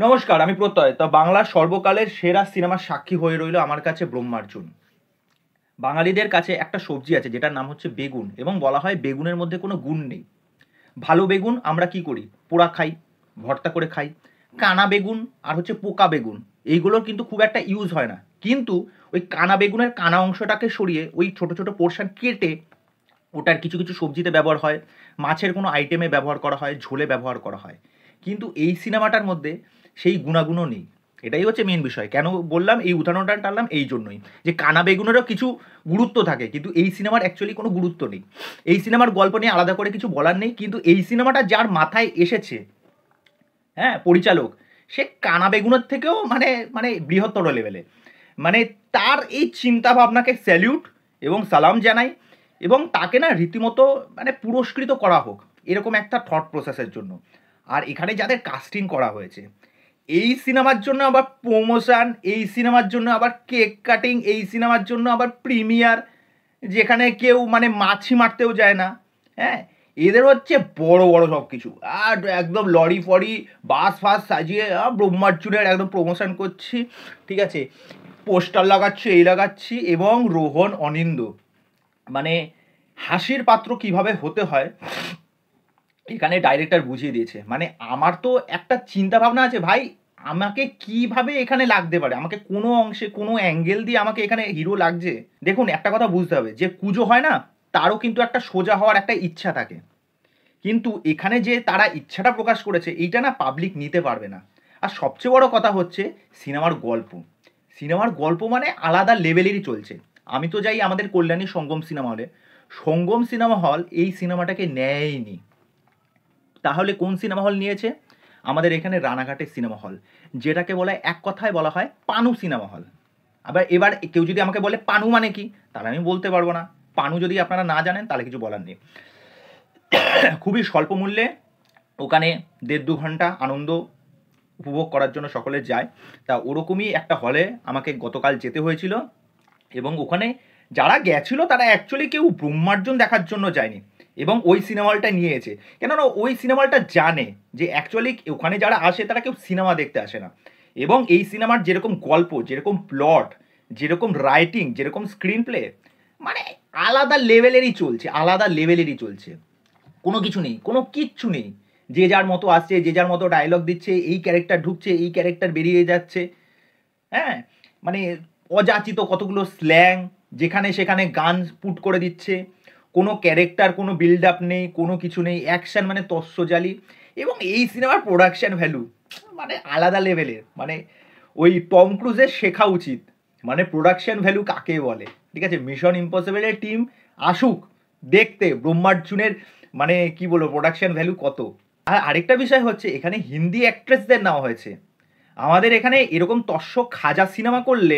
নমস্কার, আমি প্রত্যয়। তো বাংলার সর্বকালের সেরা সিনেমার সাক্ষী হয়ে রইল আমার কাছে ব্রহ্মার্জুন। বাঙালিদের কাছে একটা সবজি আছে যেটার নাম হচ্ছে বেগুন, এবং বলা হয় বেগুনের মধ্যে কোনো গুণ নেই। ভালো বেগুন আমরা কি করি? পোড়া খাই, ভর্তা করে খাই। কানা বেগুন আর হচ্ছে পোকা বেগুন, এইগুলোর কিন্তু খুব একটা ইউজ হয় না। কিন্তু ওই কানা বেগুনের কানা অংশটাকে সরিয়ে ওই ছোট ছোট পোর্শন কেটে ওটার কিছু কিছু সবজিতে ব্যবহার হয়, মাছের কোনো আইটেমে ব্যবহার করা হয়, ঝোলে ব্যবহার করা হয়। কিন্তু এই সিনেমাটার মধ্যে সেই গুণাগুণও নেই। এটাই হচ্ছে মেন বিষয়। কেন বললাম, এই উদাহরণটা টানলাম এই জন্যই, যে কানা বেগুনেরও কিছু গুরুত্ব থাকে, কিন্তু এই সিনেমার অ্যাকচুয়ালি কোনো গুরুত্ব নেই। এই সিনেমার গল্প নিয়ে আলাদা করে কিছু বলার নেই, কিন্তু এই সিনেমাটা যার মাথায় এসেছে, হ্যাঁ, পরিচালক, সে কানা বেগুনের থেকেও মানে মানে বৃহত্তর লেভেলে। মানে তার এই চিন্তা ভাবনাকে স্যালিউট এবং সালাম জানাই, এবং তাকে না রীতিমতো মানে পুরস্কৃত করা হোক এরকম একটা থট প্রসেসের জন্য। আর এখানে যাদের কাস্টিং করা হয়েছে, এই সিনেমার জন্য আবার প্রমোশন, এই সিনেমার জন্য আবার কেক কাটিং, এই সিনেমার জন্য আবার প্রিমিয়ার, যেখানে কেউ মানে মাছি মারতেও যায় না। হ্যাঁ, এদের হচ্ছে বড় বড় সব কিছু, আর একদম লরি ফরি বাস ফাস সাজিয়ে ব্রহ্মার্জুনের একদম প্রমোশন করছি, ঠিক আছে, পোস্টার লাগাচ্ছি, এই লাগাচ্ছি। এবং রোহন অনিন্দ মানে হাসির পাত্র কিভাবে হতে হয় এখানে ডাইরেক্টর বুঝিয়ে দিয়েছে। মানে আমার তো একটা চিন্তা ভাবনা আছে ভাই, আমাকে কিভাবে এখানে লাগতে পারে, আমাকে কোনো অংশে কোনো অ্যাঙ্গেল দিয়ে আমাকে এখানে হিরো লাগছে। দেখুন, একটা কথা বুঝতে হবে, যে কুজো হয় না, তারও কিন্তু একটা সোজা হওয়ার একটা ইচ্ছা থাকে। কিন্তু এখানে যে তারা ইচ্ছাটা প্রকাশ করেছে, এইটা না পাবলিক নিতে পারবে না। আর সবচেয়ে বড় কথা হচ্ছে সিনেমার গল্প। সিনেমার গল্প মানে আলাদা লেভেলেরই চলছে। আমি তো যাই আমাদের কল্যাণী সঙ্গম সিনেমা হলে, সঙ্গম সিনেমা হল এই সিনেমাটাকে নেয়নি। তাহলে কোন সিনেমা হল নিয়েছে? আমাদের এখানে রানাঘাটের সিনেমা হল, যেটাকে বলা হয়, এক কথায় বলা হয় পানু সিনেমা হল। এবার কেউ যদি আমাকে বলে পানু মানে কি, তাহলে আমি বলতে পারবো না। পানু যদি আপনারা না জানেন তাহলে কিছু বলার নেই। খুবই স্বল্প মূল্যে ওখানে 1.5-2 ঘন্টা আনন্দ উপভোগ করার জন্য সকলে যায়। তা ওরকমই একটা হলে আমাকে গতকাল যেতে হয়েছিল, এবং ওখানে যারা গেছিল তারা অ্যাকচুয়ালি কেউ ব্রহ্মার্জন দেখার জন্য যায়নি, এবং ওই সিনেমা হলটা নিয়েছে। কেননা ওই সিনেমা হলটা জানে যে অ্যাকচুয়ালি ওখানে যারা আসে তারা কেউ সিনেমা দেখতে আসে না। এবং এই সিনেমার যেরকম গল্প, যেরকম প্লট, যেরকম রাইটিং, যেরকম স্ক্রিন প্লে, মানে আলাদা লেভেলেরই চলছে, আলাদা লেভেলেরই চলছে। কোনো কিছু নেই, কোনো কিচ্ছু নেই। যে যার মতো আসছে, যে যার মতো ডায়লগ দিচ্ছে, এই ক্যারেক্টার ঢুকছে, এই ক্যারেক্টার বেরিয়ে যাচ্ছে। হ্যাঁ, মানে অযাচিত কতগুলো স্ল্যাং, যেখানে সেখানে গান পুট করে দিচ্ছে। কোনো ক্যারেক্টার, কোনো বিল্ড আপ নেই, কোনো কিছু নেই। অ্যাকশন মানে তস্যজালি। এবং এই সিনেমার প্রোডাকশন ভ্যালু মানে আলাদা লেভেলের। মানে ওই টম ক্রুজের শেখা উচিত, মানে প্রোডাকশন ভ্যালু কাকে বলে। ঠিক আছে, মিশন ইম্পসিবলের টিম আসুক দেখতে ব্রহ্মার্জুনের, মানে কি বলবো, প্রোডাকশন ভ্যালু কত। আর আরেকটা বিষয় হচ্ছে, এখানে হিন্দি অ্যাক্ট্রেসদের নেওয়া হয়েছে। আমাদের এখানে এরকম তর্ষক খাজা সিনেমা করলে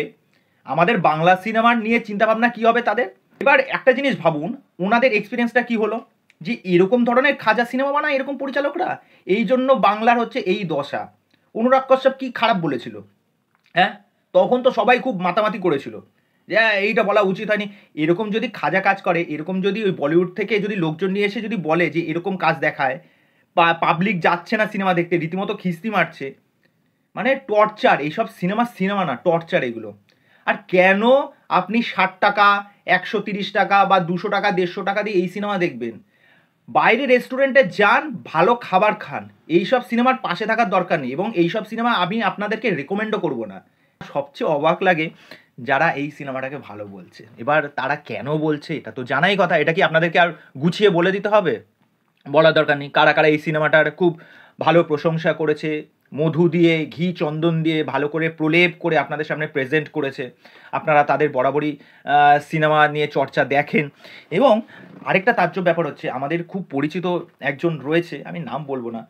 আমাদের বাংলা সিনেমার নিয়ে চিন্তাভাবনা কী হবে তাদের। এবার একটা জিনিস ভাবুন, ওনাদের এক্সপিরিয়েন্সটা কী হলো, যে এরকম ধরনের খাজা সিনেমা বানায় এরকম পরিচালকরা, এই জন্য বাংলার হচ্ছে এই দশা। অনুরাগ কশ্যপ কী খারাপ বলেছিল? হ্যাঁ, তখন তো সবাই খুব মাতামাতি করেছিল যে এইটা বলা উচিত হয়নি। এরকম যদি খাজা কাজ করে, এরকম যদি ওই বলিউড থেকে যদি লোকজন নিয়ে এসে যদি বলে যে এরকম কাজ দেখায়, বা পাবলিক যাচ্ছে না সিনেমা দেখতে, রীতিমতো খিস্তি মারছে, মানে টর্চার। এইসব সিনেমা সিনেমা না, টর্চার এগুলো। আর কেন আপনি 60 টাকা, 130 টাকা বা 200 টাকা, 150 টাকা দিয়ে এই সিনেমা দেখবেন? বাইরে রেস্টুরেন্টে যান, ভালো খাবার খান, এইসব সিনেমার পাশে থাকার দরকার নেই। এবং এইসব সিনেমা আমি আপনাদেরকে রেকমেন্ডও করবো না। সবচেয়ে অবাক লাগে যারা এই সিনেমাটাকে ভালো বলছে। এবার তারা কেন বলছে এটা তো জানাই কথা, এটা কি আপনাদেরকে আর গুছিয়ে বলে দিতে হবে? বলার দরকার নেই। কারা কারা এই সিনেমাটার খুব ভালো প্রশংসা করেছে, মধু দিয়ে, ঘি চন্দন দিয়ে ভালো করে প্রলেপ করে আপনাদের সামনে প্রেজেন্ট করেছে। আপনারা তাদের বরাবরই সিনেমা নিয়ে চর্চা দেখেন। এবং আরেকটা তাজ্জব ব্যাপার হচ্ছে, আমাদের খুব পরিচিত একজন রয়েছে, আমি নাম বলবো না,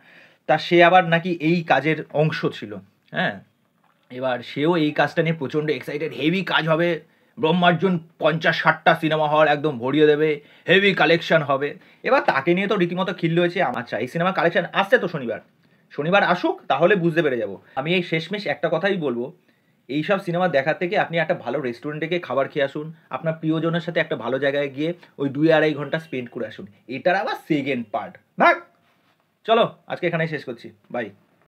তা সে আবার নাকি এই কাজের অংশ ছিল। হ্যাঁ, এবার সেও এই কাজটা নিয়ে প্রচণ্ড এক্সাইটেড, হেভি কাজ হবে, ব্রহ্মার্জুন 50-60টা সিনেমা হল একদম ভরিয়ে দেবে, হেভি কালেকশন হবে। এবার তাকে নিয়ে তো রীতিমতো খিল্লি হয়েছে। আচ্ছা, এই সিনেমা কালেকশন আসছে তো শনিবার, শনিবার আসুক, তাহলে বুঝতে পেরে যাব। আমি এই শেষমেশ একটা কথাই বলবো, এইসব সিনেমা দেখার থেকে আপনি একটা ভালো রেস্টুরেন্টে গিয়ে খাবার খেয়ে আসুন, আপনার প্রিয়জনের সাথে একটা ভালো জায়গায় গিয়ে ওই 2-2.5 ঘন্টা স্পেন্ড করে আসুন। এটার আবার সেকেন্ড পার্ট ভাগ। চলো, আজকে এখানেই শেষ করছি, বাই।